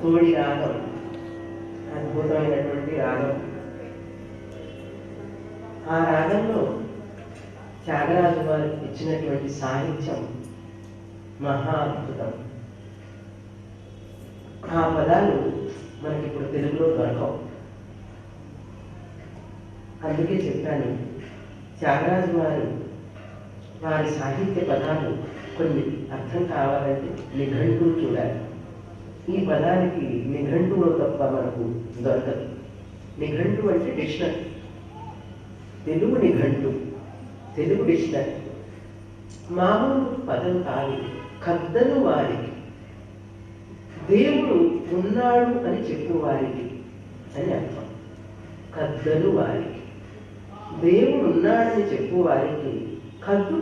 తోడి రాగం, అద్భుతమైనటువంటి రాగం. ఆ రాగంలో త్యాగరాజు వారు ఇచ్చినటువంటి సాహిత్యం మహా అద్భుతం. ఆ పదాలు మనకి ఇప్పుడు తెలుగులో దొరకవు. అందుకే చెప్పాను, త్యాగరాజు వారి సాహిత్య పదాలు కొన్ని అర్థం కావాలంటే నిఘంటువు చూడాలి. ఈ పదానికి నిఘంటువులో తప్ప మనకు దొరకదు. నిఘంటువు అంటే డిక్షనరీ, తెలుగు నిఘంటు, తెలుగు డిక్షనరీ. మామూలు పదం కాదు, కద్దను వారికి, దేవుడు ఉన్నాడు అని చెప్పువారికి అని అర్థం. కద్దను వారికి, దేవుడు ఉన్నాడని చెప్పువారికి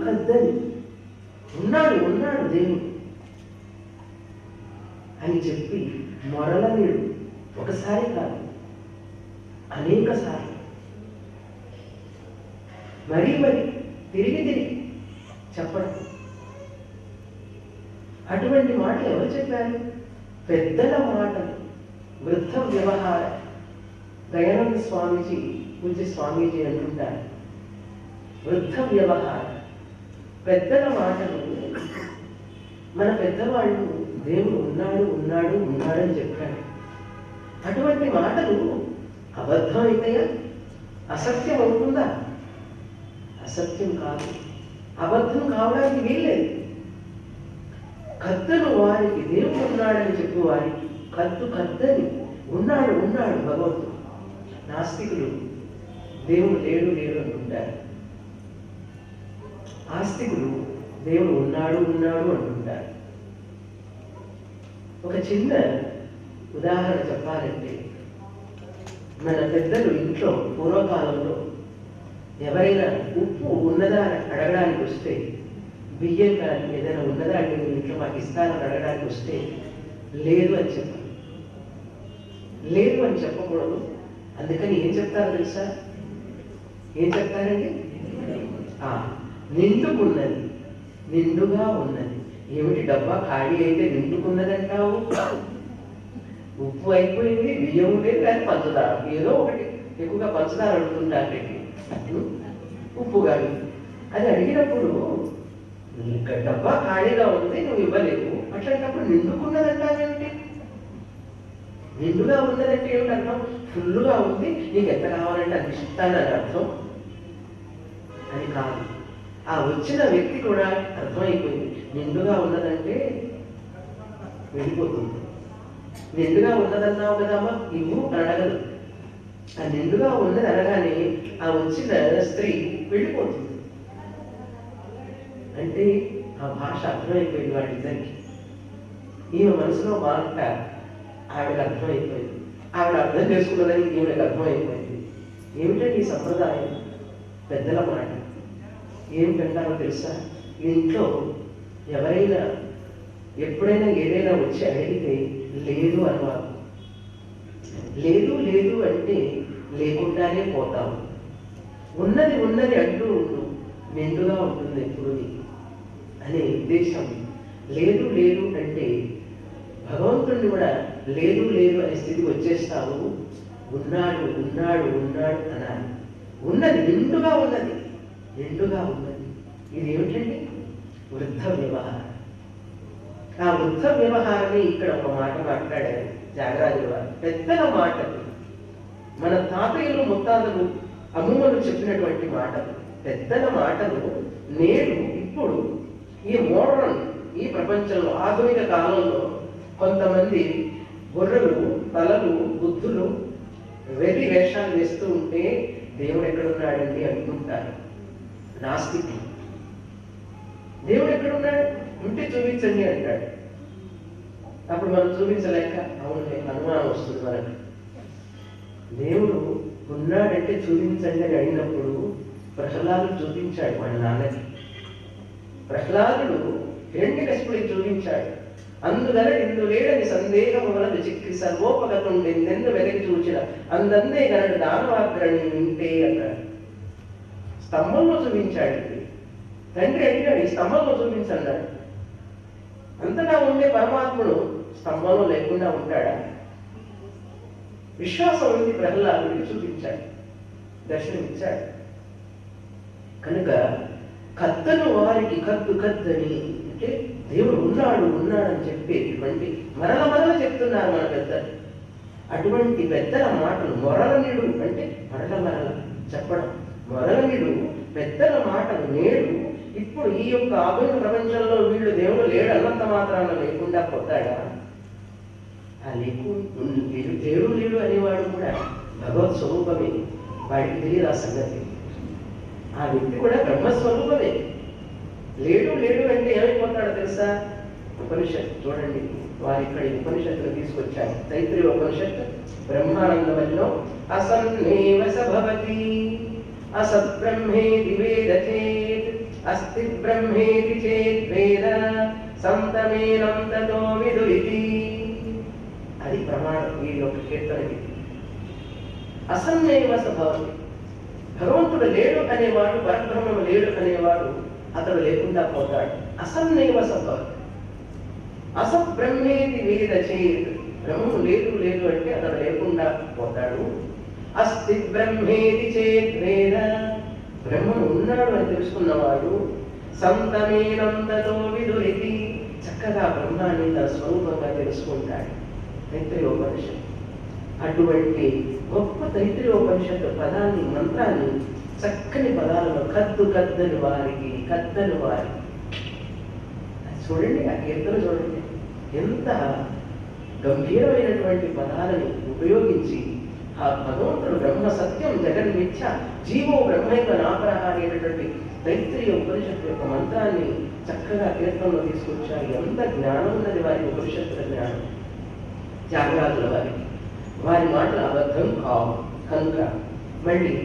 కద్దని, ఉన్నాడు ఉన్నాడు దేవుడు అని చెప్పి మొరలనీడు ఒకసారి కాదు, అనేక సార్లు, మరీ తిరిగి చెప్పడం. అటువంటి మాటలు ఎవరు చెప్పారు? పెద్దల మాటలు, వృద్ధ వ్యవహారం. దయానంద స్వామీజీ, పూజ్య స్వామీజీ అంటుంటారు, వృద్ధ వ్యవహారం, పెద్దల మాటలు. మన పెద్దవాళ్ళు దేవుడు ఉన్నాడు ఉన్నాడు ఉన్నాడని చెప్పాడు. అటువంటి మాటలు అబద్ధం అయితాయా? అసత్యం అవుతుందా? అసత్యం కాదు, అబద్ధం కావడానికి వీల్లేదు. కద్దను వారికి, దేవుడు ఉన్నాడని చెప్పు వారికి కద్దని, ఉన్నాడు ఉన్నాడు భగవంతుడు. నాస్తికులు దేవుడు లేడు లేడు అంటుంటారు, ఆస్తికులు దేవుడు ఉన్నాడు ఉన్నాడు అంటుంటారు. ఒక చిన్న ఉదాహరణ చెప్పాలంటే, మన పెద్దలు ఇంట్లో పూర్వకాలంలో ఎవరైనా ఉప్పు ఉన్నదా అడగడానికి వస్తే, బియ్యం కానీ ఏదైనా ఉన్నదా అంటే మీ ఇంట్లో మాకు ఇస్తారని అడగడానికి వస్తే లేదు అని చెప్పాలి. లేదు అని చెప్పకూడదు. అందుకని ఏం చెప్తారో తెలుసా? ఏం చెప్తారండి? నిండుకున్నది, నిండుగా ఉన్నది. ఏమిటి డబ్బా ఖాళీ అయితే నిండుకున్నదంటావు? ఉప్పు అయిపోయింది, బియ్యం లేదు, కానీ పంచదార ఏదో ఒకటి, ఎక్కువగా పంచదార అడుగుతుంటారు, ఉప్పు కానీ. అది అడిగినప్పుడు డబ్బా ఖాళీగా ఉంది, నువ్వు ఇవ్వలేవు, అట్లాంటప్పుడు నిండుకున్నదంటావేమిటి? నిండుగా ఉన్నదంటే ఏమిటి అర్థం? ఫుల్లుగా ఉంది, నీకు ఎంత కావాలంటే అది ఇస్తానని అర్థం అని కాదు. ఆ వచ్చిన వ్యక్తి కూడా అర్థమైపోయింది, నిండుగా ఉన్నదంటే వెళ్ళిపోతుంది. నిండుగా ఉన్నదన్నావు కదమ్మా, ఇవ్వు అని అడగదు. ఆ నిండుగా ఉన్నది అనగానే ఆ వచ్చిన స్త్రీ వెళ్ళిపోతుంది. అంటే ఆ భాష అర్థమైపోయింది వాళ్ళిద్దరికి. ఈమె మనసులో మాట ఆవిడకి అర్థమైపోయింది, ఆవిడ అర్థం చేసుకున్నదని ఈవిడకి అర్థమైపోయింది. ఏమిటంటే ఈ సంప్రదాయం, పెద్దల మాట. ఏమిటంటారో తెలుసా? ఇంట్లో ఎవరైనా ఎప్పుడైనా ఏదైనా వచ్చి అడిగితే లేదు అన్నవారు. లేదు లేదు అంటే లేకుండానే పోతాము. ఉన్నది ఉన్నది అంటూ ఉండు, నిండుగా ఉంటుంది ఎప్పుడు అనే ఉద్దేశం. లేదు లేదు అంటే భగవంతుడిని కూడా లేదు లేదు అనే స్థితికి వచ్చేస్తావు. ఉన్నాడు ఉన్నాడు ఉన్నాడు అనాలి. ఉన్నది నిండుగా ఉన్నది, నిండుగా ఉన్నది. ఇది ఏమిటండి? వృద్ధ వ్యవహారం. ఆ వృద్ధ వ్యవహారాన్ని ఇక్కడ ఒక మాట మాట్లాడారు త్యాగరాజు వారు. పెద్దల మాటలు, మన తాతయ్యలు ముత్తాతలు అమ్మమ్మలు చెప్పినటువంటి మాటలు, పెద్దల మాటలు నేడు ఇప్పుడు ఈ మోడర్న్, ఈ ప్రపంచంలో ఆధునిక కాలంలో కొంతమంది గొర్రెలు, తలలు, బుద్ధులు వెర్రి వేషాలు వేస్తూ ఉంటే దేవుడు ఎక్కడున్నాడండి అనుకుంటారు నాస్తికులు. దేవుడు ఎక్కడున్నాడు? ఉంటే చూపించండి అంటాడు. అప్పుడు మనం చూపించలేక అవును అనుమానం వస్తుంది మనకు. దేవుడు ఉన్నాడంటే చూపించండి అని అడిగినప్పుడు ప్రహ్లాదుడు చూపించాడు వాళ్ళ నాన్నకి. ప్రహ్లాదుడు హిరణ్యకశిపుడికి చూపించాడు. అందుగల ఇందు లేడని సందేహము వలన చిక్కి సర్వోపగతుండెందెందు వెదకి చూచిన అందందే గనడు దానవాగ్రణి వింటే అన్నాడు. స్తంభంలో చూపించాడు. తండ్రి అడిగాడు, ఈ స్తంభంలో చూపించన్నాడు. అంతటా ఉండే పరమాత్ముడు స్తంభంలో లేకుండా ఉంటాడా? విశ్వాసం ఉంది ప్రహ్లాదుడికి చూపించాడు, దర్శనమిచ్చాడు. కనుక కద్దను వారికి కద్దు కద్దని అంటే దేవుడు ఉన్నాడు ఉన్నాడని చెప్పేటువంటి మరల చెప్తున్నారు మన పెద్దలు. అటువంటి పెద్దల మాటలు మొరలనిడు అంటే మరల చెప్పడం, మొరలనిడు పెద్దల మాటలు నేడు ఇప్పుడు ఈ యొక్క ఆధునిక ప్రపంచంలో వీళ్ళు దేవుడు లేడు అన్నంత మాత్రాన లేకుండా పోతాడా? ఆ దేవుడు లేడు అనేవాడు కూడా భగవత్ స్వరూపమే, వాడికి తెలియదు ఆ సంగతి. ఆ వ్యక్తి కూడా బ్రహ్మస్వరూపమే. లేడు అంటే ఏమైపోతాడో తెలుసా? ఉపనిషత్తు చూడండి, వారి ఇక్కడ ఉపనిషత్తులు తీసుకొచ్చారు. తైత్రీయ ఉపనిషత్తు బ్రహ్మానందమల్లో అసన్నేవ సభవతి అసత్ బ్రహ్మేతి వేద చేత్ అస్తి బ్రహ్మేతి చేత్ వేద సంతమేనం తతో విదురితి. అది ప్రమాణం ఈ యొక్క కీర్తనకి. అసన్నేవ సభవతి, భగవంతుడు లేడు అనేవాడు, పరబ్రహ్మము లేడు అనేవాడు అతడు లేకుండా పోతాడు. అసన్నేవ సభవతి అసత్ బ్రహ్మేతి వేద చేత్, బ్రహ్మము లేదు అంటే అతడు లేకుండా పోతాడు. అస్తి బ్రహ్మేతి చేత్ వేద, బ్రహ్మము ఉన్నాడు అని తెలుసుకున్నవాడు సంతమేనంతతో విదురితి, చక్కగా బ్రహ్మాన్ని తన స్వరూపంగా తెలుసుకుంటాడు. తైత్రీయోపనిషత్తు అటువంటి గొప్ప తైత్రీయోపనిషత్తు పదాన్ని, మంత్రాన్ని చక్కని పదాలను కద్దని వారికి చూడండి. ఆ కీర్తన చూడండి, ఎంత గంభీరమైనటువంటి పదాలను ఉపయోగించి ఆ భగవంతుడు బ్రహ్మ సత్యం జగన్మిథ్య జీవో బ్రహ్మైవ నాపరః అనేటటువంటి తైత్రీయ ఉపనిషత్తు యొక్క మంత్రాన్ని చక్కగా కీర్తనలో తీసుకొచ్చారు. ఎంత జ్ఞానం ఉన్నది వారి ఉపనిషత్తుల జ్ఞానం. త్యాగరాజుల వారి మాటలు అబద్ధం కావు. కనుక మళ్ళీ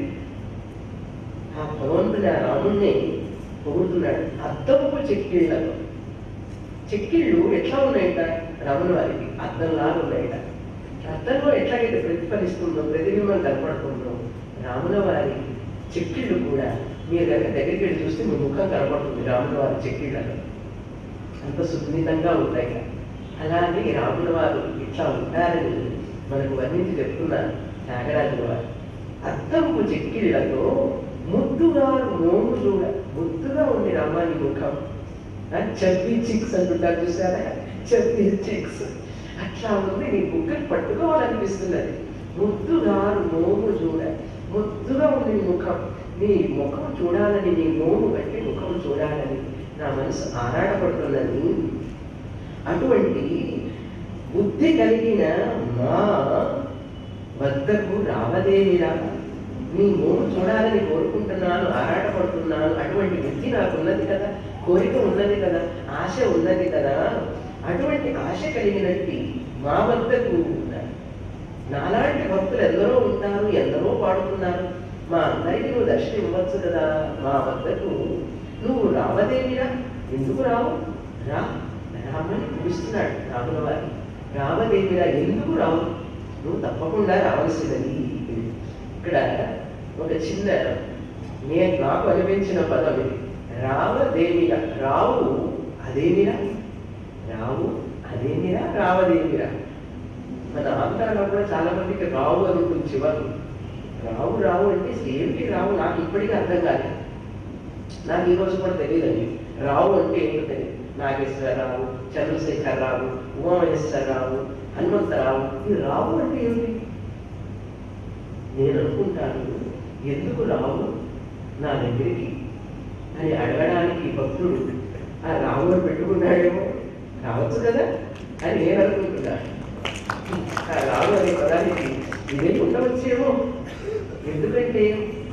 ఆ భగవంతుడు ఆ రాముణ్ణి పొగుడుతున్నాడు. అద్దపు చెక్కిళ్లతో, చెక్కిళ్ళు ఎట్లా ఉన్నాయట రాముని వారికి? అద్దంలాగా ఉన్నాయట. అద్దంలో ఎట్లాగైతే ప్రతిఫలిస్తుందో, ప్రతిబింబం కనపడుతుందో, రాముల వారి చెక్కిళ్ళు కూడా మీరు కనుక దగ్గరికి వెళ్ళి చూస్తే మీ ముఖం కనపడుతుంది. రాముల వారి చెక్కిళ్ళలో అంత సున్నితంగా ఉంటాయి. అలాగే రాముల వారు ఇట్లా ఉంటారని మనకు వర్ణించి చెప్తున్నారు త్యాగరాజుల వారు. అద్దపు చెక్కిళ్లతో ముద్దుగా మోము చూడ, ముద్దుగా ఉంది రామాని ముఖం. చప్పి చిక్స్ అంటుంటారు చూసారా, చప్పి చిక్స్ అట్లా ఉంది. నీ బుక్కలు పట్టుకోవాలనిపిస్తున్నది. ముద్దుగా మోము చూడ, ముద్దుగా ఉంది నీ ముఖం. నీ ముఖం చూడాలని, నీ మోము బట్టి ముఖం చూడాలని నా మనసు ఆరాటపడుతున్నది. అటువంటి బుద్ధి కలిగిన మా వద్దకు రావదేమిరా, నీ మోము చూడాలని కోరుకుంటున్నాను, ఆరాటపడుతున్నాను. అటువంటి బుద్ధి నాకున్నది కదా, కోరిక ఉన్నది కదా, ఆశ ఉన్నది కదా. అటువంటి ఆశ కలిగినట్టు మా వద్దకు నాలాంటి భక్తులు ఎందరో ఉంటారు, ఎందరో పాడుతున్నారు. మా అందరికీ నువ్వు దర్శనం ఇవ్వచ్చు కదా. మా వద్దకు నువ్వు రావదేమిరా, ఎందుకు రావు? రామని పిలుస్తున్నాడు రాముల వారి. రావదేమిరా, ఎందుకు రావు? నువ్వు తప్పకుండా రావాల్సినది. ఇక్కడ ఒక చిన్న నాకు అనిపించిన పదం ఇది. రావదేమిరా, రావు అదేమిరా, రావు అదేమిరా, రావదేమిరా. మన ఆంధ్రాలో కూడా చాలా మందికి రావు అని ఉంటుంది చివరు. రావు అంటే ఏమిటి రావు? నాకు ఇప్పటికీ అర్థం కాలేదు. నాకు ఈరోజు కూడా తెలియదండి రావు అంటే ఏంటో తెలియదు. నాగేశ్వరరావు, చంద్రశేఖరరావు, ఉమామహేశ్వరరావు, హనుమంతరావు, ఈ రావు అంటే ఏమిటి? నేను అనుకుంటాను, ఎందుకు రావు నా దగ్గరికి అని అడగడానికి భక్తుడు ఆ రావు పెట్టుకున్నాడేమో, రావచ్చు కదా అని నేను అనుకుంటున్నాను. ఆ రావు అనే పదానికి ఇదే ఉండవచ్చేమో. ఎందుకంటే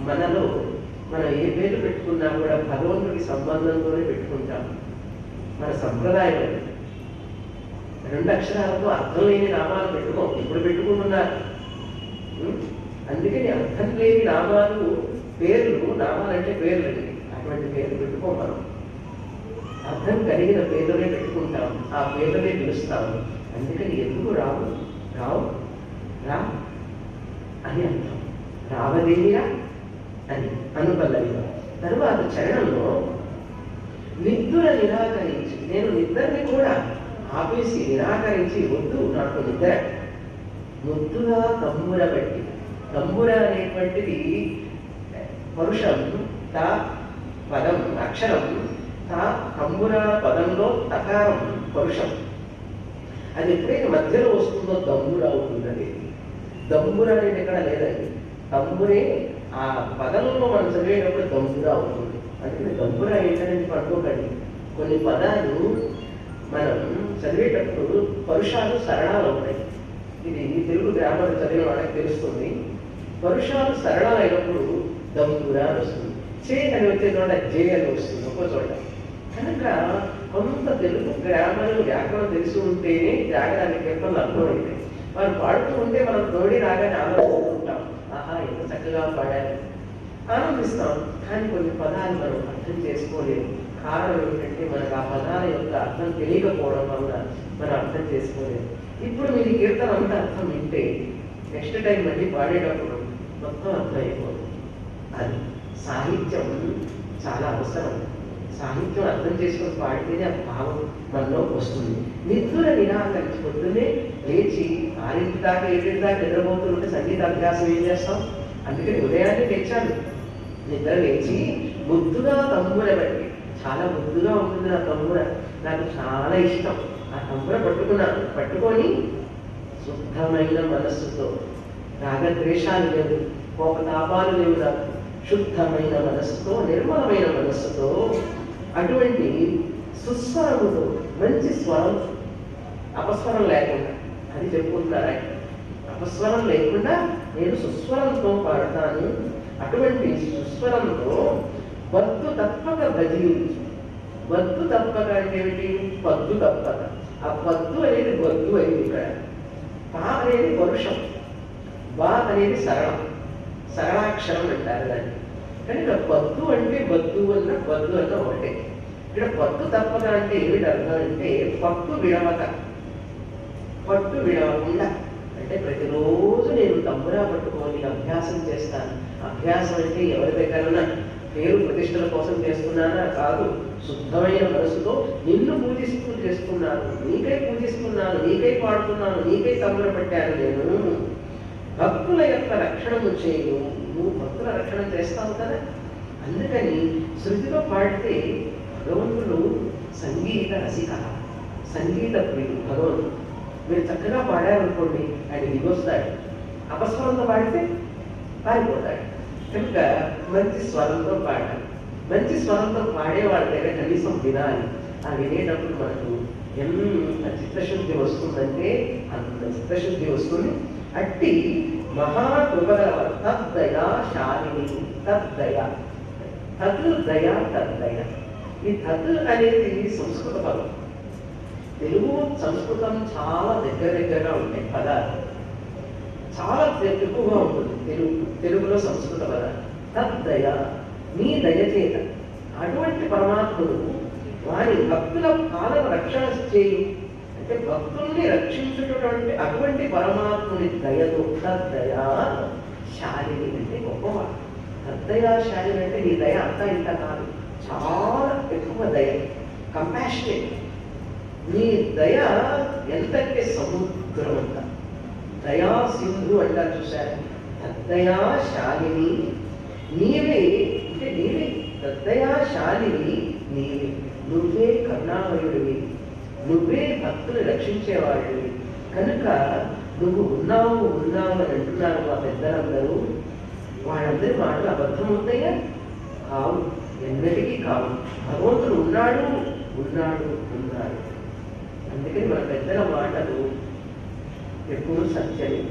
మనలో మనం ఏ పేరు పెట్టుకున్నా కూడా భగవంతుడికి సంబంధంతోనే పెట్టుకుంటాం. మన సంప్రదాయం అది. 2 అక్షరాలతో అర్థం లేని నామాలు పెట్టుకోం. ఇప్పుడు పెట్టుకుంటున్నారు. అందుకని అర్థం లేని నామాలు, పేర్లు, నామాలంటే పేర్లండి, అటువంటి పేర్లు పెట్టుకోం మనం. అర్థం కలిగిన పేర్లనే పెట్టుకుంటాం, ఆ పేర్లనే పిలుస్తాము. అందుకని ఎందుకు రావు రా అని అర్థం. రావదేమిరా అని అనుపల్లవిగా. తరువాత చరణంలో నిద్దుర నిరాకరించి నేను నిద్రని కూడా ఆపేసి నిరాకరించి, వద్దు నాకు నిద్ర, ముద్దుగా తంబుర బట్టి. తంబుర అనేటువంటిది పరుషం, త పదం అక్షరం, తంబుర పదంలో తకారం పరుషం. అది ఎప్పుడైతే మధ్యలో వస్తుందో దంబుర అవుతుందండి. దంబుర అనేది ఎక్కడ లేదండి. తంబురే ఆ పదంలో మనం చదివేటప్పుడు దంబుర అవుతుంది. అందుకని దంబుర ఏంటనేది పడుకోకండి. కొన్ని పదాలు మనం చదివేటప్పుడు పరుషాలు సరళాలు అవుతాయి. ఇది తెలుగు గ్రామర్ చదివిన వాళ్ళకి తెలుస్తుంది. పరుషాలు సరళమైనప్పుడు దంబుర అని వస్తుంది. చే అని వచ్చే చోట జే అని వస్తుంది ఒక్కో చోట. కనుక కొంత తెలుగు గ్రామర్ వ్యాకరణం తెలిసి ఉంటేనే జాగరాన్ని కీర్తనలు అర్థమైతాయి. వారు పాడుతూ ఉంటే మనం తోడి రాగానే ఆనందిస్తూ ఉంటాం. ఆహా, ఎంత చక్కగా పాడారు, ఆనందిస్తాం. కానీ కొన్ని పదాలు మనం అర్థం చేసుకోలేము. కారణం ఏంటంటే మనకు ఆ పదాల యొక్క అర్థం తెలియకపోవడం వల్ల మనం అర్థం చేసుకోలేము. ఇప్పుడు మీరు కీర్తన అంతా అర్థం వింటే నెక్స్ట్ టైం మళ్ళీ పాడేటప్పుడు మొత్తం అర్థం అయిపోతుంది. అది సాహిత్యం చాలా అవసరం. సాహిత్యం అర్థం చేసుకొని పాడితేనే ఆ భావం మనలో వస్తుంది. నిద్ర నిరాకరించి పొద్దున్నే లేచి 6 దాకా 7 దాకా నిద్రపోతుంటే సంగీత అభ్యాసం ఏం చేస్తాం? అందుకని ఉదయాన్నే తెచ్చాను. నిద్ర లేచి ముద్దుగా తంబుర బట్టి, చాలా ముద్దుగా ఉంటుంది నా తంబుర, నాకు చాలా ఇష్టం. ఆ తంబుర పట్టుకున్నాను. పట్టుకొని శుద్ధమైన మనస్సుతో, రాగద్వేషాలు లేవు, కోపతాపాలు లేవు, నాకు శుద్ధమైన మనస్సుతో, నిర్మలమైన మనస్సుతో, అటువంటి సుస్వరముతో, మంచి స్వరం, అపస్వరం లేకుండా, అది చెప్పుకుంటున్నారు ఆయన. అపస్వరం లేకుండా నేను సుస్వరంతో పాడతాను. అటువంటి సుస్వరంతో వద్దు తప్పక భజించు. వద్దు తప్పక అంటే ఏమిటి? పద్దు తప్పక. ఆ పద్దు అనేది వద్దు అయింది ఇక్కడ. పా అనేది పరుషం, బా అనేది సరళం, సరళాక్షరం అంటారు దాన్ని. కనుక పద్దు అంటే వద్దు అన్న వద్దు అన్న ఒకటే. ఇక్కడ పద్దు తప్పక అంటే ఏమిటి అర్థం అంటే పట్టు విడవక, పట్టు విడవకుండా. అంటే ప్రతిరోజు నేను తంబురా పట్టుకొని అభ్యాసం చేస్తాను. అభ్యాసం అంటే ఎవరి దగ్గరన్నా పేరు ప్రతిష్టల కోసం చేస్తున్నానా? కాదు. శుద్ధమైన మనసుతో నిన్ను పూజిస్తూ చేస్తున్నాను, నీకై పూజిస్తున్నాను, నీకై పాడుతున్నాను, నీకై తంబుర పట్టాను నేను. భక్తుల యొక్క రక్షణము చేయు. నువ్వు భక్తుల రక్షణ చేస్తావు కదా. అందుకని శృతిలో పాడితే భగవంతుడు సంగీత రసిక, సంగీత ప్రియుడు భగవంతుడు. మీరు చక్కగా పాడారనుకోండి, ఆయన దిగొస్తాడు. అపస్వరంతో పాడితే పారిపోతాడు. కనుక మంచి స్వరంతో పాడాలి. మంచి స్వరంతో పాడే వాళ్ళ దగ్గర కనీసం వినాలి. ఆ వినేటప్పుడు మనకు ఎంత చిత్తశుద్ధి వస్తుందంటే అంత చిత్తశుద్ధి వస్తుంది. అట్టి మహాకృపగల తద్దయా శాలిని, తద్దయ, తద్ దయ, తద్దయ. ఈ తద్ అనేది సంస్కృత పదం. తెలుగు సంస్కృతం చాలా దగ్గరగా ఉంటాయి పదాలు, చాలా ఎక్కువగా ఉంటుంది తెలుగులో సంస్కృత పదాలు. తద్దయ, నీ దయచేత అటువంటి పరమాత్ముడు వారి భక్తుల పాలన రక్షణ చేయు. అంటే భక్తుల్ని రక్షించుటటువంటి అటువంటి పరమాత్ముని దయతో. తద్దయా శాలిని అంటే గొప్పవాడు. తద్దయా శాలిని అంటే నీ దయ అంతా ఇంత కాదు, చాలా ఎక్కువ దయ, కంపాషనేట్. నీ దయ ఎంతంటే సముద్రం అంత. దయా సింధు అంటారు చూశారు. తద్దయా శాలిని నీవే, అంటే నీవే తద్దయా శాలిని నీవే. నువ్వే కరుణామయుడివి, నువ్వే భక్తులు రక్షించేవాడివి. కనుక నువ్వు ఉన్నావు ఉన్నావు అని అంటున్నారు మా పెద్దలందరూ. వాళ్ళందరి మాటలు అబద్ధం అవుతాయా? కావు, ఎన్నటికీ కావు. భగవంతుడు ఉన్నాడు ఉన్నాడు ఉన్నాడు. అందుకని మన పెద్దల మాటలు ఎప్పుడు సత్యమే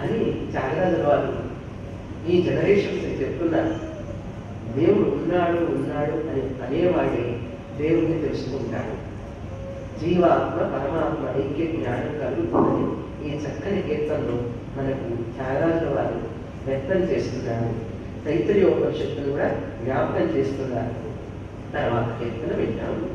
అని త్యాగరాజు వారు ఈ జనరేషన్స్ చెప్తున్నారు. దేవుడు ఉన్నాడు ఉన్నాడు అని అనేవాడే దేవుడిని తెలుసుకుంటాడు. జీవాత్మ పరమాత్మ ఐక్య జ్ఞానం కలుగుతుందని ఈ చక్కని కీర్తనలో మనకు త్యాగరాజు వారు వ్యక్తం చేస్తున్నారు. తైత్తరీయోపనిషత్తును కూడా జ్ఞాపకం చేస్తున్నారు. తర్వాత కీర్తన వింటాము.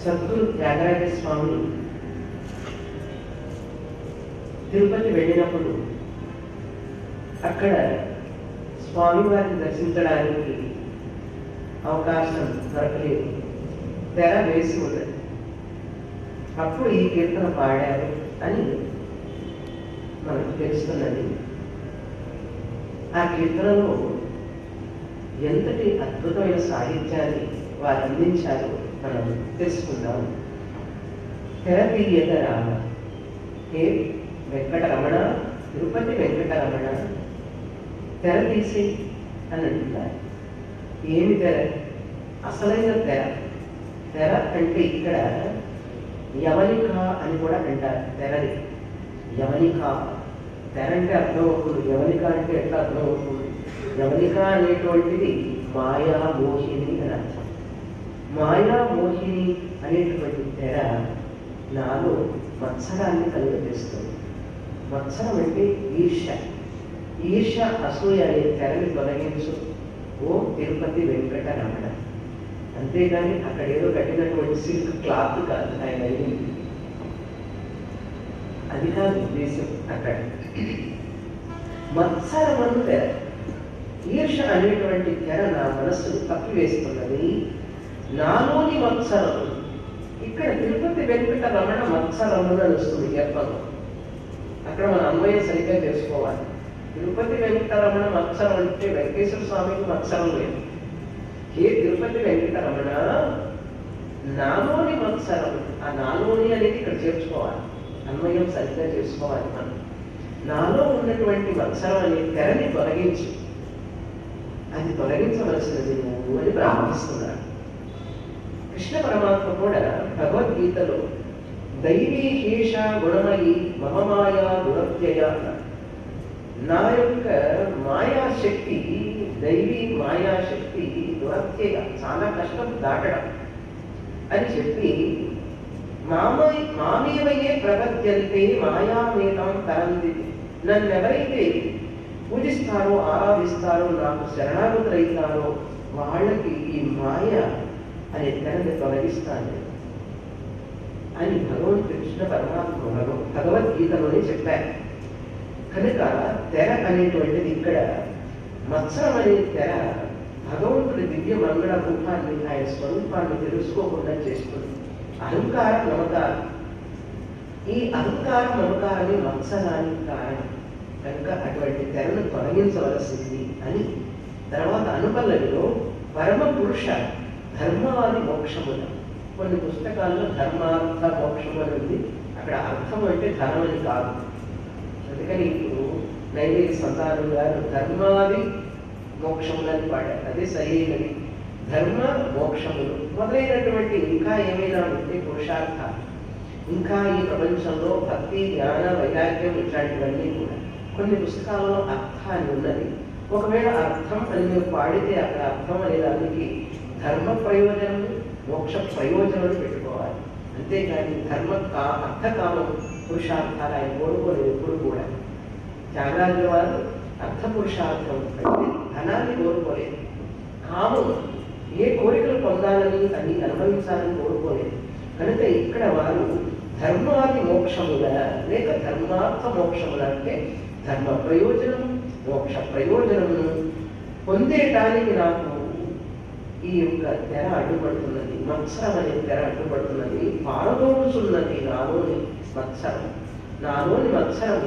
సద్గురు త్యాగరాజ స్వామి తిరుపతి వెళ్ళినప్పుడు అక్కడ స్వామివారిని దర్శించడానికి అవకాశం దొరకలేదు, తెర వేసి ఉన్నది. అప్పుడు ఈ కీర్తన పాడారు అని మనకు తెలుస్తున్నది. ఆ కీర్తనలో ఎంతటి అద్భుతమైన సాహిత్యాన్ని వారు అందించారో మనం తెలుసుకుందాం. తెర తీయద రామ, హే వెంకటరమణ, తిరుపతి వెంకటరమణ, తెర తీసి అని అంటున్నారు. ఏమి తెర? అసలైన తెర. తెర అంటే ఇక్కడ యవనిక అని కూడా అంటారు. తెరని యవనిక, తెర అంటే అర్థం అవుతుంది. యవనిక అంటే ఎట్లా అర్థం అవుతుంది? యవనిక అనేటువంటిది మాయా మోహిని అని అర్థం. మాయా మోహిని అనేటువంటి తెర నాలో మత్సరాన్ని కలుగజేస్తుంది. మత్సరం అంటే ఈర్ష. ఈర్ష, అసూయ అనే తెరని తొలగించు ఓ తిరుపతి వెంకటరమణ. అంతేగాని అక్కడ ఏదో కట్టినటువంటి సిల్క్ క్లాత్ కాదు ఆయన అయింది, అది కాదు ఉద్దేశం. అక్కడ మత్సరమను తెర, ఈర్ష అనేటువంటి తెర నా మనస్సును తప్పివేస్తున్నది. నాలోని మత్సరము, ఇక్కడ తిరుపతి వెంకటరమణ మత్సరమును అని వస్తుంది చెప్పండి. అక్కడ మన అన్వయం సరిగ్గా చేసుకోవాలి. తిరుపతి వెంకటరమణ మత్సరం అంటే వెంకటేశ్వర స్వామికి మత్సరం లేదు. ఏ తిరుపతి వెంకటరమణ నాలోని మత్సరం, ఆ నాలోని అనేది ఇక్కడ చేర్చుకోవాలి, అన్వయం సరిగ్గా చేసుకోవాలి. మనం నాలో ఉన్నటువంటి మత్సరం అనే తెరని తొలగించి, అది తొలగించవలసినది నువ్వు అని ప్రార్థిస్తున్నాడు. కృష్ణ పరమాత్మ కూడా భగవద్గీతలో దైవీ హేష గుణమయి మమమాయా దురత్యయ, నా యొక్క మాయాశక్తి, దైవీ మాయాశక్తి దురత్యయ, చాలా కష్టం దాటడం అని చెప్పి మామేవయే ప్రపద్యంతే మాయామేతాం తరంది, నన్ను ఎవరైతే పూజిస్తారో ఆరాధిస్తారో నాకు శరణాగతులైతారో వాళ్ళకి ఈ మాయ అనే తెరని తొలగిస్తాను అని భగవంతుడు కృష్ణ పరమాత్మ భగవద్గీతలోనే చెప్పారు. కనుక తెర అనేటువంటిది ఇక్కడ మత్సరం అనే తెర భగవంతుడి దివ్య మంగళ రూపాన్ని, ఆయన స్వరూపాన్ని తెలుసుకోకుండా చేస్తుంది. అహంకారం, మమకారం, ఈ అహంకారం మమకారమే మత్సరానికి కారణం. కనుక అటువంటి తెరను తొలగించవలసింది అని తర్వాత అనుపల్లవిలో పరమ పురుష ధర్మాది మోక్షముల, కొన్ని పుస్తకాల్లో ధర్మార్థ మోక్షము అని ఉంది. అక్కడ అర్థం అంటే ధనం అని కాదు. అందుకని ఇప్పుడు నైవేద్య సంతానం గారు ధర్మాది మోక్షములని పాడారు, అదే సరైనది. ధర్మ మోక్షములు మొదలైనటువంటి ఇంకా ఏమైనా ఉంటే పురుషార్థాలు, ఇంకా ఈ ప్రపంచంలో భక్తి, జ్ఞాన, వైరాగ్యం ఇట్లాంటివన్నీ కూడా కొన్ని పుస్తకాలలో అర్థాన్ని ఉన్నది. ఒకవేళ అర్థం అని మీరు పాడితే అక్కడ అర్థం అనే దానికి ధర్మ ప్రయోజనం, మోక్ష ప్రయోజనం పెట్టుకోవాలి. అంతేకాని అర్థకామం పురుషార్థాలు ఆయన కోరుకోలేదు ఎప్పుడు కూడా. త్యాగరాజుల వారు అర్థ పురుషార్థం అంటే ధనాన్ని కోరుకోలేదు, కామం ఏ కోరికలు పొందాలని అది అనుభవించాలని కోరుకోలేదు. కనుక ఇక్కడ వారు ధర్మాది మోక్షముల లేక ధర్మార్థ మోక్షముల అంటే ధర్మ ప్రయోజనం, మోక్ష ప్రయోజనమును పొందేటానికి నాకు ఈ యొక్క తెర అడ్డుపడుతున్నది, మత్సరం అనే తెర అడ్డుపడుతున్నది, పారదోడుచున్నది నాలోని మత్సరం. నాలోని మత్సరం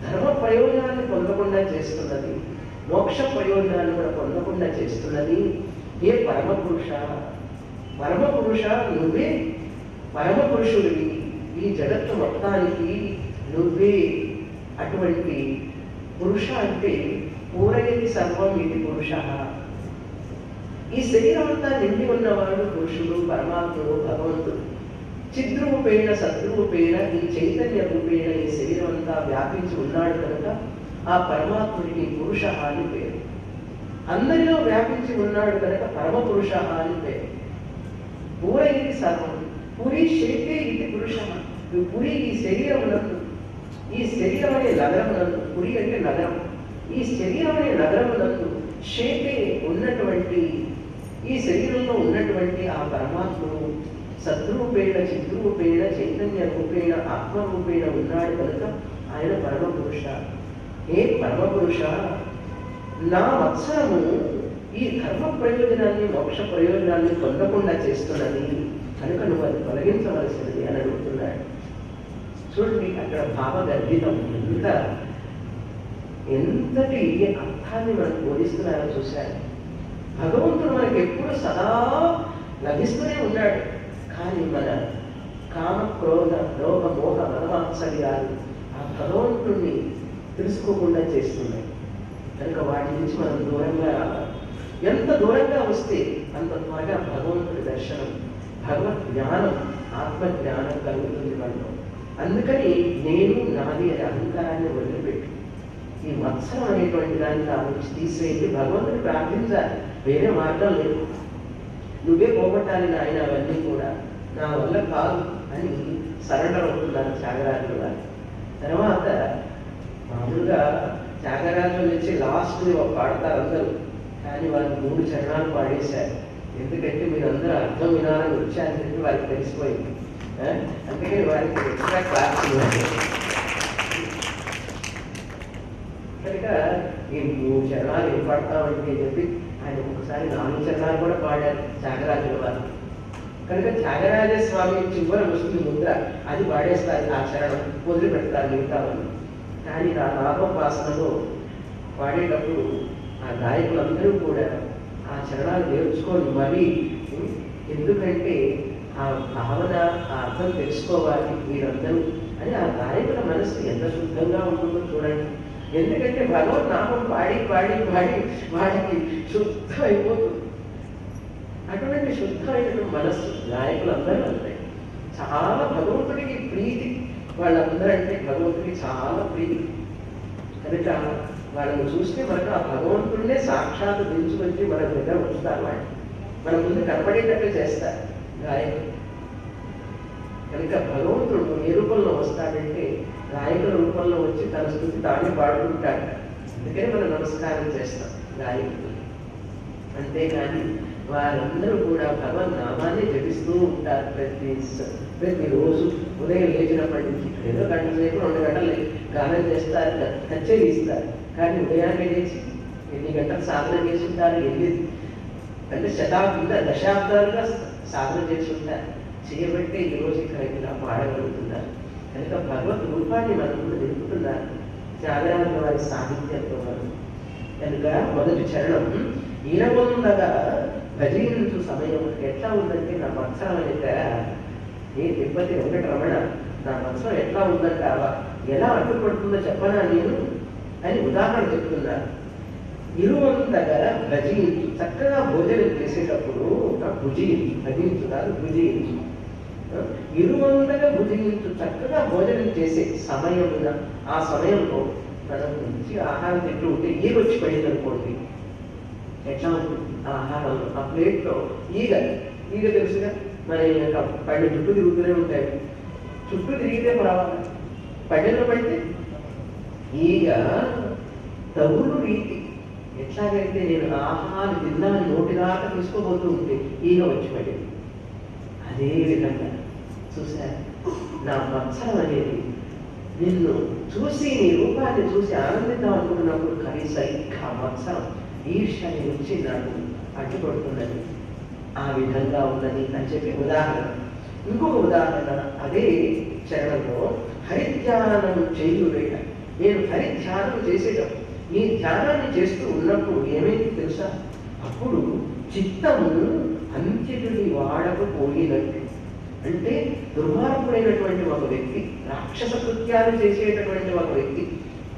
ధర్మ ప్రయోజనాన్ని పొందకుండా చేస్తున్నది, మోక్ష ప్రయోజనాన్ని కూడా పొందకుండా చేస్తున్నది. ఏ పరమపురుష, పరమపురుష నువ్వే పరమ పురుషుడివి, ఈ జగత్తు మొత్తానికి నువ్వే అటువంటి పురుష. అంటే పూరయతి సర్వం ఇది పురుష. ఈ శరీరం అంతా నిండి ఉన్నవాడు పురుషుడు, పరమాత్ముడు, భగవంతుడు. చిద్రూపేణ సద్రూపేణ ఈ చైతన్య రూపేణ ఈ శరీరం అంతా వ్యాపించి ఉన్నాడు కనుక ఆ పరమాత్ముడికి పురుష అని పేరు. అందరిలో వ్యాపించి ఉన్నాడు కనుక పరమ పురుష అని పేరు. పూరయతి సర్వం, పురి శేతే ఇది పురుష. పురి ఈ శరీరమునందు, ఈ శరీరం అనే నగరమునందు, పురి అంటే నగరం, ఈ శరీరం అనే నగరమునందు శేతే ఉన్నటువంటి, ఈ శరీరంలో ఉన్నటువంటి ఆ పరమాత్ముడు సద్రూపేణ చిద్రూపేణ చైతన్య రూపేణ ఆత్మరూపేణ ఉన్నాడు కనుక ఆయన పరమపురుష, ఏ పరమపురుష, నా వత్సరము ఈ కర్మ ప్రయోజనాన్ని మోక్ష ప్రయోజనాన్ని పొందకుండా చేస్తున్నది కనుక నువ్వు అది తొలగించవలసినది అని అడుగుతున్నాడు. చూడండి అక్కడ భావగర్భితం ఎంతటి అర్థాన్ని మనకు బోధిస్తున్నారో చూశారు. భగవంతుడు మనకి ఎప్పుడు సదా లభిస్తూనే ఉన్నాడు. కానీ మన కామ క్రోధ లోభ మోహ మదమాత్సర్యాలు ఆ భగవంతుడిని తెలుసుకోకుండా చేస్తున్నాయి. కనుక వాటి నుంచి మనం దూరంగా రావాలి. ఎంత దూరంగా వస్తే అంత త్వరగా భగవంతుడి దర్శనం, భగవత్ జ్ఞానం, ఆత్మజ్ఞానం కలుగుతుంది మనలో. అందుకని నేను నాది అనే అహంకారాన్ని వదిలిపెట్టి ఈ మత్సరం అనేటువంటి దాన్ని ఆలోచి తీసేసి భగవంతుని ప్రార్థించాలి. వేరే మార్గం లేదు. నువ్వే పోగొట్టాలి నాయన అవన్నీ కూడా, నా వల్ల కాదు అని సరెండర్ అవుతున్నారు త్యాగరాజుల వారు. తర్వాత మామూలుగా త్యాగరాజుల నుంచి లాస్ట్ పాడతారు అందరూ, కానీ వాళ్ళు 3 చరణాలు పాడేశారు. ఎందుకంటే మీరు అందరూ అర్థం వినాలని వచ్చారని చెప్పి వారికి తెలిసిపోయింది. అందుకని వారికి ఎక్స్ట్రా క్లాస్ ఇవ్వండి. కనుక ఈ 3 చరణాలు ఏం పాడతామంటే చెప్పి ఆయన ఒకసారి 4 చరణాలు కూడా పాడారు త్యాగరాజుల వారు. కనుక త్యాగరాజ స్వామి చివరి వస్తుంది ముద్ర, అది పాడేస్తారు, ఆ చరణం వదిలిపెడతారు మిగతావన్నీ. కానీ ఆ నామోపాసనలో పాడేటప్పుడు ఆ గాయకులందరూ కూడా ఆ చరణాలు నేర్చుకొని మరీ, ఎందుకంటే ఆ భావన ఆ అర్థం తెలుసుకోవాలి మీరందరూ అని ఆ గాయకుల మనసు ఎంత శుద్ధంగా ఉంటుందో చూడండి. ఎందుకంటే భగవన్ నామం పాడి పాడి పాడి వాడికి శుద్ధం అయిపోతుంది. అటువంటి శుద్ధమైనటువంటి మనస్సు గాయకులందరూ ఉంటాయి. చాలా భగవంతుడికి ప్రీతి, వాళ్ళందరూ అంటే భగవంతుడికి చాలా ప్రీతి. కనుక వాళ్ళని చూస్తే మనకు ఆ భగవంతుడినే సాక్షాత్తు దించుకొచ్చి మన దగ్గర ఉంచుతారు. వాళ్ళు మన ముందు కనపడేటట్టు చేస్తారు గాయకులు. కనుక భగవంతుడు ఏ రూపంలో వస్తాడంటే గాయకుల రూపంలో వచ్చి తన స్థుతి తానే పాడుకుంటాడు. అందుకని మనం నమస్కారం చేస్తాం గాయకులు. అంతేగాని వారందరూ కూడా భగవన్ నామాన్ని జపిస్తూ ఉంటారు ప్రతిరోజు ఉదయం లేచినప్పటి నుంచి. ఏదో గంట సేపు 2 గంటలు గానం చేస్తారు, కచేరీ ఇస్తారు. కానీ ఉదయాన్నే లేచి ఎన్ని గంటలు సాధన చేసి ఉంటారు, అంటే దశాబ్దాలుగా సాధన చేసి ఉంటారు. చేయబట్టే ఈరోజు ఇక్కడ ఇలా పాడగలుగుతున్నారు. కనుక భగవత్ రూపాన్ని మనం నిలుపుతున్నారు త్యాగరాజుల వారి సాహిత్యంతో మనం. కనుక మొదటి చరణం, ఈరవందగా భజయించు సమయం ఎట్లా ఉందంటే నా మత్సరం అనేది ఏ తిరుపతి వెంకటరమణ నా మత్సరం ఎట్లా ఉందంటావా, ఎలా అడ్డుపడుతుందో చెప్పనా నేను అని ఉదాహరణ చెప్తున్నారు. ఇరువందగా భజించు, చక్కగా భోజనం చేసేటప్పుడు భుజించు, భజించు కాదు భుజించు. ఇరువందగా భుజించు, చక్కగా భోజనం చేసే సమయమున ఆ సమయంలో మనం మంచి ఆహారం తింటూ ఉంటే ఈగ వచ్చి పడింది అనుకోండి, ఎట్లా ఉంటుంది ఆ ఆహారంలో? ఆ ప్లేట్లో ఈగ తెలుసుగా, మన పళ్ళు చుట్టూ తిరుగుతూనే ఉంటాయి. చుట్టూ తిరిగితే పర్వాలేదు, పళ్ళెలో పడితే ఈగ తగులు రీతి. ఎట్లాగైతే నేను ఆహారం తిన్నాను నోటిదాకా తీసుకోబోతూ ఉంటే ఈగ వచ్చి పడింది. అదే విధంగా చూశారు నా మత్సరం అనేది నిన్ను చూసి నీ రూపాన్ని చూసి ఆనందిద్దాం అనుకుంటున్నప్పుడు కనీసం ఇంకా మత్సరం ఈర్ష్య వచ్చి నాకు అడ్డుపడుతున్నది, ఆ విధంగా ఉన్నది అని చెప్పి ఉదాహరణ. ఇంకొక ఉదాహరణ అదే చరణంలో, హరిధ్యానం చేయువేట. నేను హరిధ్యానం చేసేటప్పుడు ఈ ధ్యానాన్ని చేస్తూ ఉన్నప్పుడు ఏమైంది తెలుసా? అప్పుడు చిత్తము అంత్యుడి వాడకపోయినట్టు. అంటే దుర్మార్గుడైనటువంటి ఒక వ్యక్తి, రాక్షస కృత్యాలు చేసేటటువంటి ఒక వ్యక్తి,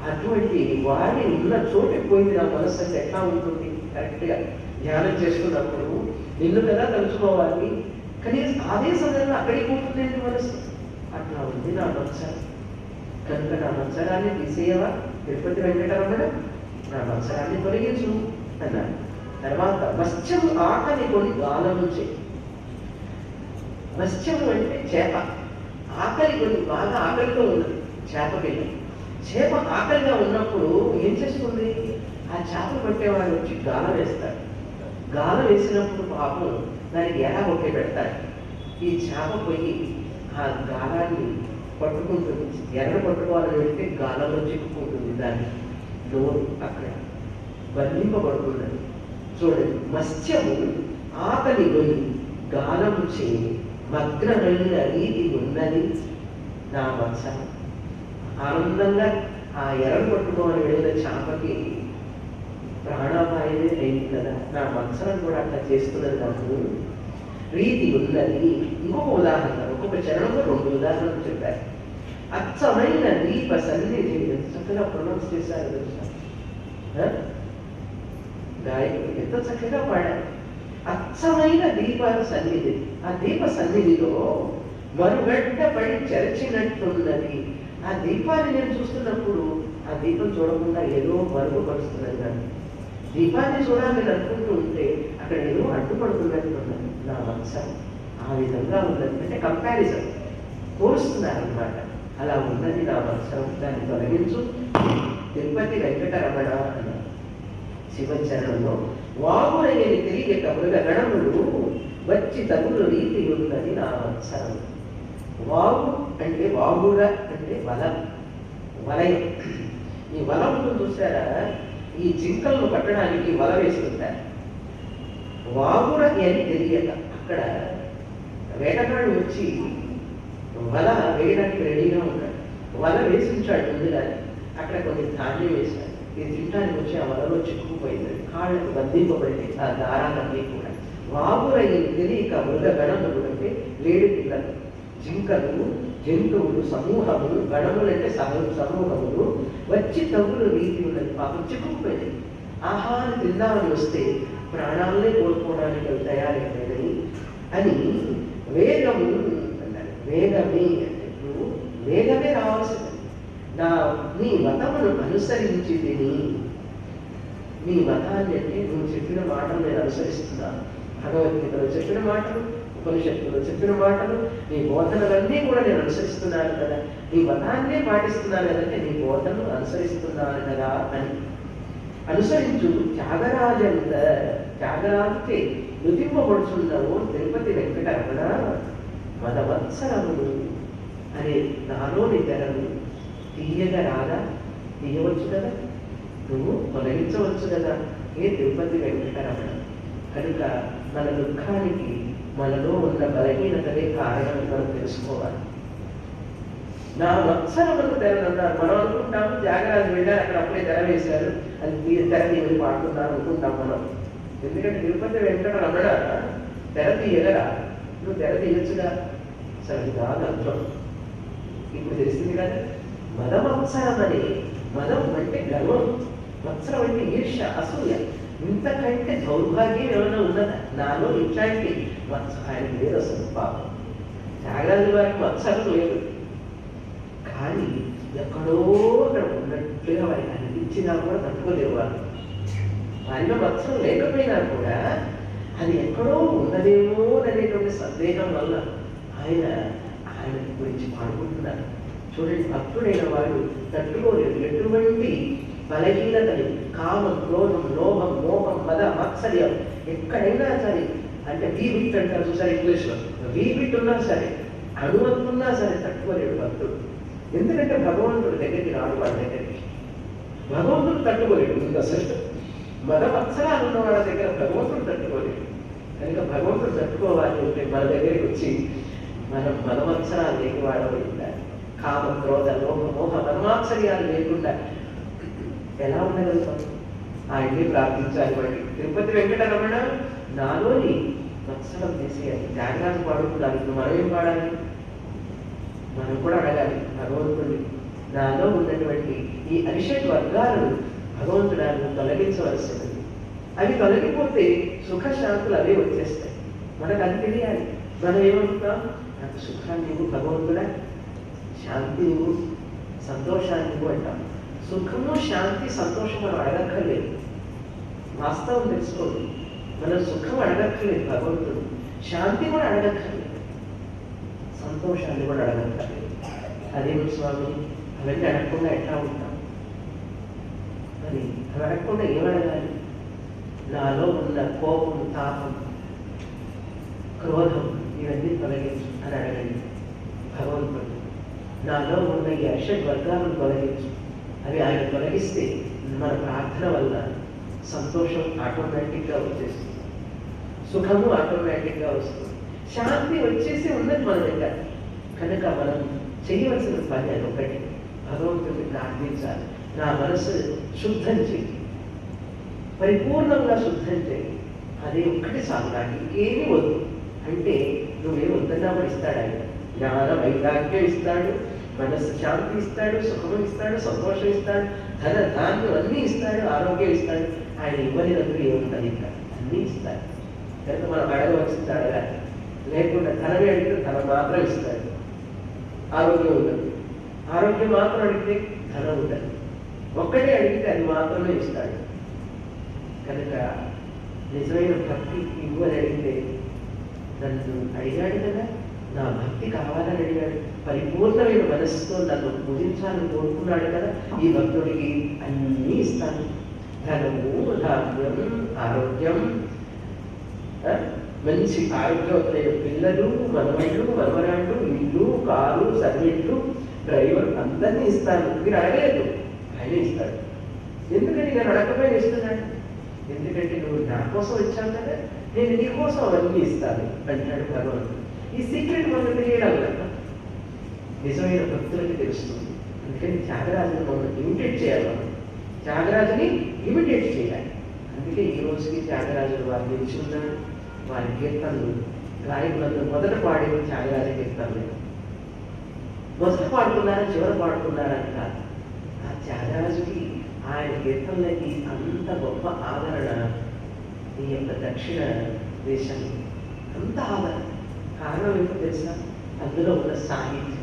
అటువంటి వాడి ఉన్న చోటుకి పోయింది నా మనస్సు. అంటే ఎట్లా ఉంటుంది? కరెక్ట్గా ధ్యానం చేస్తున్నప్పుడు నిన్ను కదా తలుచుకోవాలి, కానీ అదే సమయంలో అక్కడికి పోతుందండి మనస్సు. అట్లా ఉంది నా మత్సరం. కనుక నా మత్సరాన్ని తీసేయవా తిరుపతి వెంకటరమణ, నా మత్సరాన్ని తొలగించు అన్నారు. తర్వాత మత్స్యము ఆకలి కొని గాలము చేయి. మత్స్యము అంటే చేప, ఆకలి కొని బాగా ఆకలితో ఉన్నది చేప పిల్ల. చేప ఆకలిగా ఉన్నప్పుడు ఏం చేస్తుంది? ఆ చేప పట్టేవాడు వచ్చి గాలం వేస్తాడు. గాలం వేసినప్పుడు పాపం దానికి ఎలా ఒకే పెడతాడు. ఈ చేప పోయి ఆ గాలాన్ని పట్టుకుంటుంది. ఎర్ర పట్టుకోవాలని వెళ్తే గాలంలో చిక్కుకుంటుంది, దాన్ని నోరు అక్కడ బంధింపబడుతున్నది. చూడండి, మత్స్యము ఆకలి గొని గాలము చే మగ్నమైన రీతి ఉన్నది నా మత్స. ఆనందంగా ఆ ఎర్రను పట్టుకోవాలని వెళ్ళిన చేపకి ప్రాణాపాయమే అయింది కదా, నా మత్సరం కూడా అట్లా చేస్తున్నది నాకు రీతి ఉన్నది. ఇంకొక ఉదాహరణ, ఒక్కొక్క చరణంలో 2 ఉదాహరణలు చెప్పారు. అచ్చమైన దీప సన్నిధి, చక్కగా ప్రొనౌన్స్ చేశారు తెలుసా గాయకుడు, ఎంత చక్కగా పాడారు. అచ్చమైన దీప సన్నిధి, ఆ దీప సన్నిధిలో మరుగడ్డ పడి చెరచినట్టున్నది. ఆ దీపాన్ని నేను చూస్తున్నప్పుడు ఆ దీపం చూడకుండా ఏదో మరుగుపరుస్తున్నది. కానీ దీపాన్ని చూడాలని అనుకుంటూ ఉంటే అక్కడ ఏదో అడ్డుపడుతున్నట్టున్నది నా మత్సరం. ఆ విధంగా ఉన్నది, అంటే కంపారిజన్, పోలుస్తున్నారన్నమాట. అలా ఉన్నది నా మత్సరం, దాన్ని తొలగించు తిరుపతి వెంకటరమణ అన్నారు శివచరణంలో. వాగురయ్యని తిరిగి మృగ గణములు వచ్చి తగులు రీతి ఉన్నది నా మత్సరం. వాగు అంటే వాగుర అంటే వలం, వలయం. ఈ వలం చూసారా, ఈ జింకలను పట్టడానికి వల వేస్తుంటారు. వాగుర అని తెలియక అక్కడ వేటగాడు వచ్చి వల వేయడానికి రెడీగా ఉంటాడు. వల వేసి ఉంచాడు ముందుగా, అక్కడ కొన్ని ధాన్యం వేశాడు. ఇది తింటానికి వచ్చి ఆ వలలో చిక్కుకుపోయింది, కాళ్ళకు బంధింపబడింది ఆ దారాలన్నీ కూడా. వాగురయ్యని తెలియక మృగ గణములు అంటే లేడి పిల్లలు, జింకలు, జంతువులు సమూహములు, గణములంటే సమూహములు వచ్చి తగులు రీతి ఉన్నది. పాపం చిక్కుకుపోయింది. ఆహారం తిందామని వస్తే ప్రాణాలనే కోల్పోవడానికి అవి తయారైపోయినాయి అని వేగము అన్నారు. వేగమే అంటే నువ్వు వేగమే రావాల్సింది. నీ మతమును అనుసరించి తిని, నీ మతాన్ని అంటే నువ్వు చెప్పిన మాటలు నేను అనుసరిస్తున్నాను. భగవద్గీతలో చెప్పిన మాటలు, ఉపనిషత్తులో చెప్పిన మాటలు, నీ బోధనలన్నీ కూడా నేను అనుసరిస్తున్నాను కదా, నీ మతాన్నే పాటిస్తున్నాను కదంటే నీ బోధనలు అనుసరిస్తున్నాను కదా అని అనుసరించు. త్యాగరాజంత త్యాగరాజే నుతింపబడుచున్నావు తిరుపతి వెంకటరమణ మదవత్సరములు అనే నాలోని తెరలు తీయగా రాదా, తీయవచ్చు కదా, నువ్వు తొలగించవచ్చు కదా ఏ తిరుపతి వెంకటరమణ. కనుక మన దుఃఖానికి మనలో ఉన్న బలహీనతలే కారణం మనం తెలుసుకోవాలి. నా మత్సరములు తెరనున్నారు. మనం అనుకుంటాము త్యాగరాజు వెళ్ళారు, అక్కడ అప్పుడే తెర వేశారు, అది తెర తీయని పాడుతున్నారు అనుకుంటాం మనం. ఎందుకంటే తిరుపతి వెంకటరమణ తెర తీయగరా, నువ్వు తెర తీయచ్చుగా, సరే కాదు అర్థం. ఇప్పుడు తెలిసింది కదా, మదమత్సరం అని. మదం అంటే గర్వం, మత్సరం అంటే ఈర్ష్య, అసూయ. ఇంతకంటే దౌర్భాగ్యం ఏమైనా ఉన్నదా? నాలో ఇట్లాంటి ఆయన లేదు అసలు. పాపం త్యాగరాజు వారికి మత్సరం లేదు, కానీ ఎక్కడో అక్కడ ఉన్నట్లుగా వారికి అనిపించినా కూడా తట్టుకోలేవు వాళ్ళు. వారిలో మత్సరం లేకపోయినా కూడా అది ఎక్కడో ఉన్నదేమో అనేటువంటి సందేహం వల్ల ఆయన గురించి పాడుకుంటున్నారు. చూడండి, భక్తుడైన వాడు తట్టుకోలేడు ఎటువంటి బలహీనతని, కామం, క్రోధం, లోభం, మోహం, మద, మాత్సర్యం ఎక్కడైనా సరే. అంటే వీబిట్ అంటారు చూసారు ఇంగ్లీష్లో, వీబిట్ ఉన్నా సరే, అణువత్తున్నా సరే తట్టుకోలేడు భక్తుడు. ఎందుకంటే భగవంతుడు దగ్గరికి రాడు, వాళ్ళ దగ్గరికి భగవంతుడు తట్టుకోలేడు. ఇంకా అసలు మద మత్సరాలు ఉన్న వాళ్ళ దగ్గర భగవంతుడు తట్టుకోలేడు. కనుక భగవంతుడు తట్టుకోవాలి అంటే మన దగ్గరికి వచ్చి మనం మనమత్సరాలు లేని వాడవై ఉండాలి. కామ, క్రోధ, లోభ, మోహ, మనమాత్సర్యాలు లేకుండా ఎలా ఉండగలుగుతాం? ఆయన్ని ప్రార్థించాలి. వాడి తిరుపతి వెంకటరమణ నాలోని మత్సరం తీసేయాలి. త్యాగరాజు పాడుతున్నారు, ఇప్పుడు మనం ఏం పాడాలి? మనం కూడా అడగాలి భగవంతుడిని, నాలో ఉన్నటువంటి ఈ అరిషడ్ వర్గాలను భగవంతుడాన్ని తొలగించవలసినది. అవి తొలగిపోతే సుఖశాంతులు అవే వచ్చేస్తాయి. మనకు అది తెలియాలి. మనం ఏమనుకుంటాం? నాకు సుఖాన్ని ఇవ్వు భగవంతుడా, శాంతి ఇవ్వు, సంతోషాన్ని ఇవ్వు అంటాం. సుఖము, శాంతి, సంతోషం మనం అడగక్కర్లేదు. వాస్తవం తెలుసుకోండి, మనం సుఖం అడగక్కర్లేదు భగవంతుడు, శాంతి కూడా అడగక్కర్లేదు, సంతోషాన్ని కూడా అడగక్కర్లేదు. అదేమి స్వామి, అవన్నీ అడగకుండా ఎట్లా ఉంటాం? మరి అవి అడగకుండా ఏమడగాలి? నాలో ఉన్న కోపం, తాపం, క్రోధం ఇవన్నీ తొలగించు అని అడగండి భగవంతుడు. నాలో ఉన్న ఈ అషడ్ వర్గాలను తొలగించు. అవి ఆయన తొలగిస్తే మన ప్రార్థన వల్ల సంతోషం ఆటోమేటిక్గా వచ్చేస్తుంది, సుఖము ఆటోమేటిక్గా వస్తుంది, శాంతి వచ్చేసి ఉన్నది మన దగ్గర. కనుక మనం చేయవలసిన పని అది ఒకటి, భగవంతుడిని ప్రార్థించాలి. నా మనసు శుద్ధం చేయి, పరిపూర్ణంగా శుద్ధం చేయి, అదే ఒక్కటి చాలు, నాకు ఇంకేమీ వద్దు అంటే నువ్వేం వద్దన్నా కూడా ఇస్తాడు ఆయన. జ్ఞాన వైరాగ్యం ఇస్తాడు, మనస్సు శాంతి ఇస్తాడు, సుఖం ఇస్తాడు, సంతోషం ఇస్తాడు, ధన ధాన్యం అన్నీ ఇస్తాడు, ఆరోగ్యం ఇస్తాడు. ఆయన ఇవ్వలేదంటూ ఏముంటుంది, ఇంకా అన్నీ ఇస్తాడు. కనుక మనం అడగవలసింది అడగాలి. లేకుండా ధనమే అడిగితే ధనం మాత్రం ఇస్తాడు, ఆరోగ్యం ఉండదు. ఆరోగ్యం మాత్రం అడిగితే ధనం ఉండదు. ఒక్కటే అడిగితే అది మాత్రమే ఇస్తాడు. కనుక నిజమైన భక్తి ఇవ్వని అడిగితే, నన్ను అడిగాడు కదా, నా భక్తి కావాలని అడిగాడు, పరిపూర్ణమైన మనస్సుతో నన్ను పూజించాలని కోరుకున్నాడు కదా, ఈ భక్తుడికి అన్నీ ఇస్తాను. ధనము, ధాన్యం, ఆరోగ్యం, మంచి ఆరోగ్యవంతులైన పిల్లలు, మనవళ్ళు, మనవరాళ్ళు, ఇల్లు, కారు, సర్వెంట్లు, డ్రైవర్ అందరినీ ఇస్తాను. మీరు అడగలేదు, ఆయనే ఇస్తాడు. ఎందుకని నేను అడగకపోయినా ఇస్తున్నాడు? ఎందుకంటే నువ్వు నా కోసం వచ్చావు కదా, నేను నీ కోసం అవన్నీ ఇస్తాను అంటాడు భగవంతుడు. ఈ సీక్రెట్ మనకు తెలియడం కదా నిజమైన భక్తులకి తెలుస్తుంది. అందుకని త్యాగరాజుని మనం ఇమిటేట్ చేయాలి, మనం త్యాగరాజుని ఇమిటేట్ చేయాలి. అందుకే ఈ రోజుకి త్యాగరాజులు వారు నిలిచి ఉన్నారు. వారి కీర్తనలు గాయకులందరూ మొదట పాడేది త్యాగరాజ కీర్తనలు. మొదట పాడుకున్నారా చివర పాడుకున్నారని కాదు, ఆ త్యాగరాజుకి ఆయన కీర్తనలకి అంత గొప్ప ఆదరణ ఈ యొక్క దక్షిణ దేశంలో అంత ఆదరణ. కారణం ఏంటో తెలుసా? అందులో ఉన్న సాహిత్యం.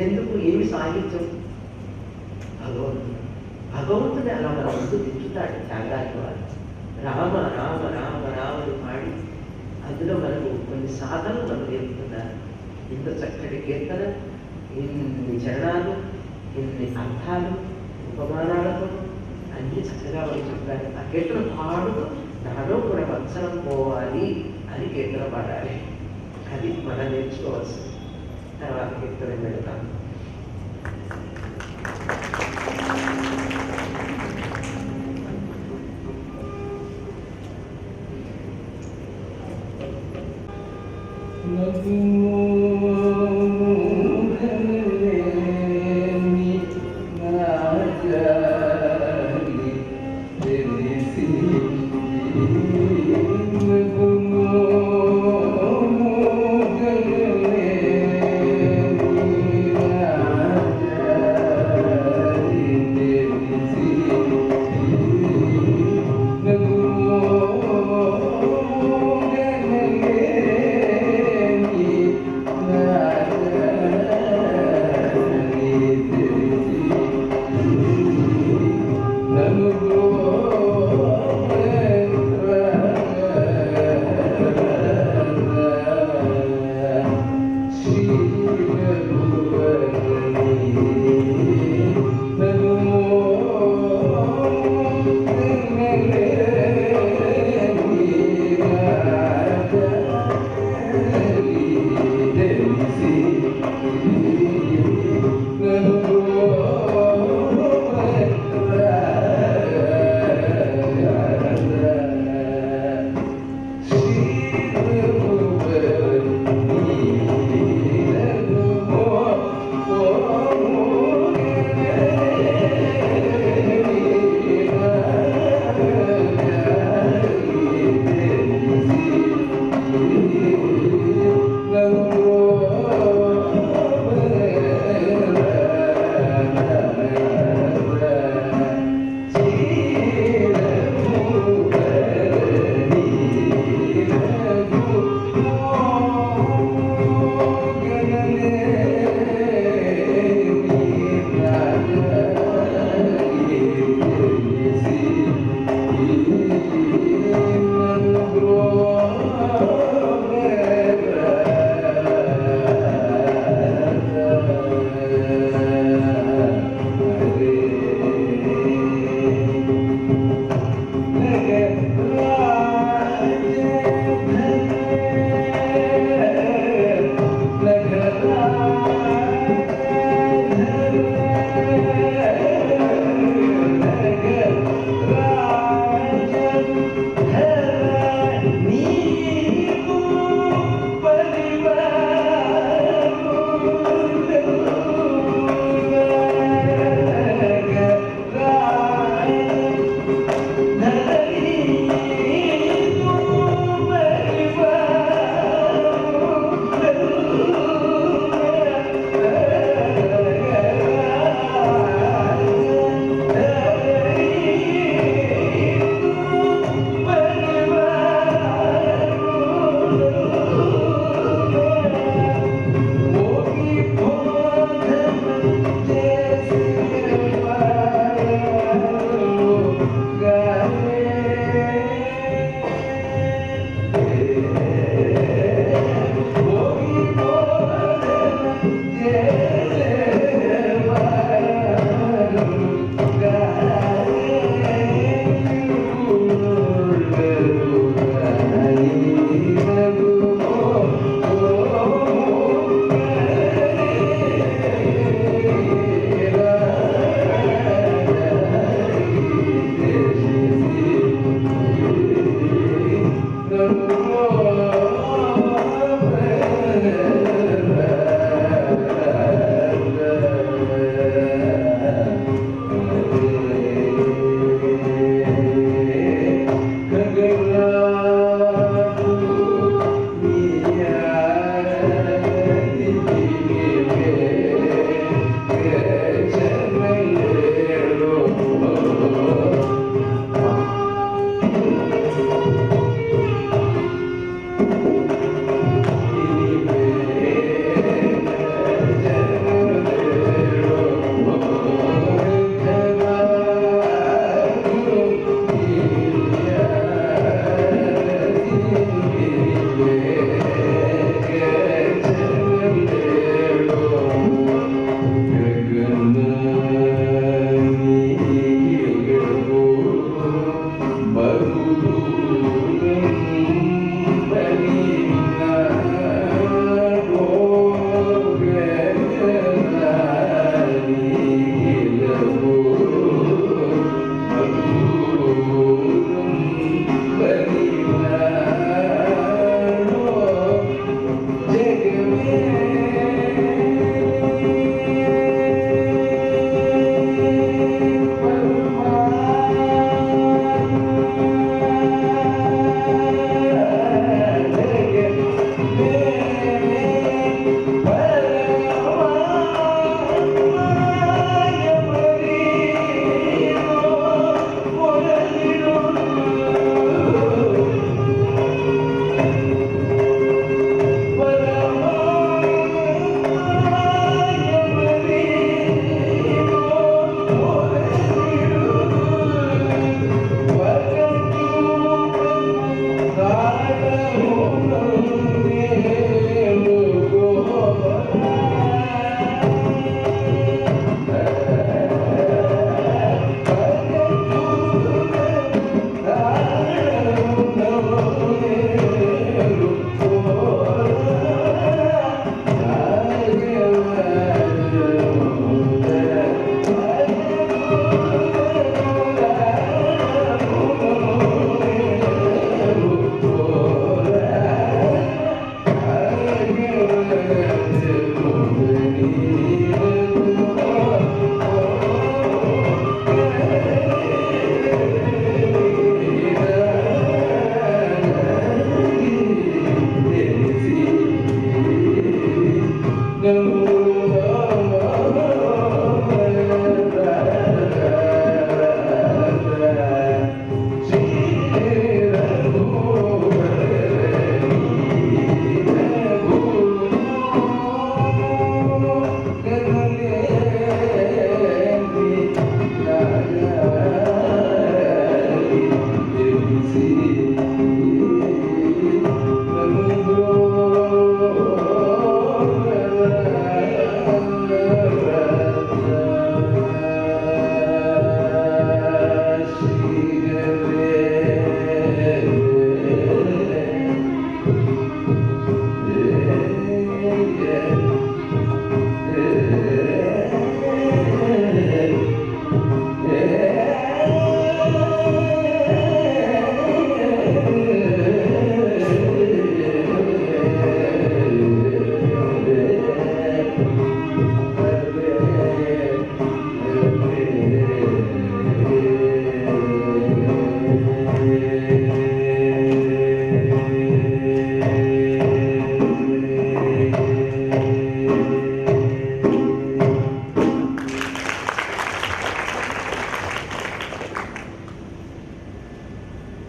ఎందుకు? ఏమి సాహిత్యం? భగవంతుడు. భగవంతుని అలా మన ముందు దించుతాడు త్యాగరాజు వారు. రామ రామ రామ రామని పాడి అందులో మనకు కొన్ని సాధనలు మనం నేర్పుతున్నారు. ఇంత చక్కటి కీర్తన, ఇన్ని చరణాలు, ఇన్ని అర్థాలు, ఉపమానాలతో అన్నీ చక్కగా మనం చెప్పారు. ఆ కీర్తన పాడుతూ నాలో కూడా వత్సరం పోవాలి అని కీర్తన పాడాలి. అది మనం నేర్చుకోవాల్సింది. తర్వాత కీర్తన వెళ్తాం.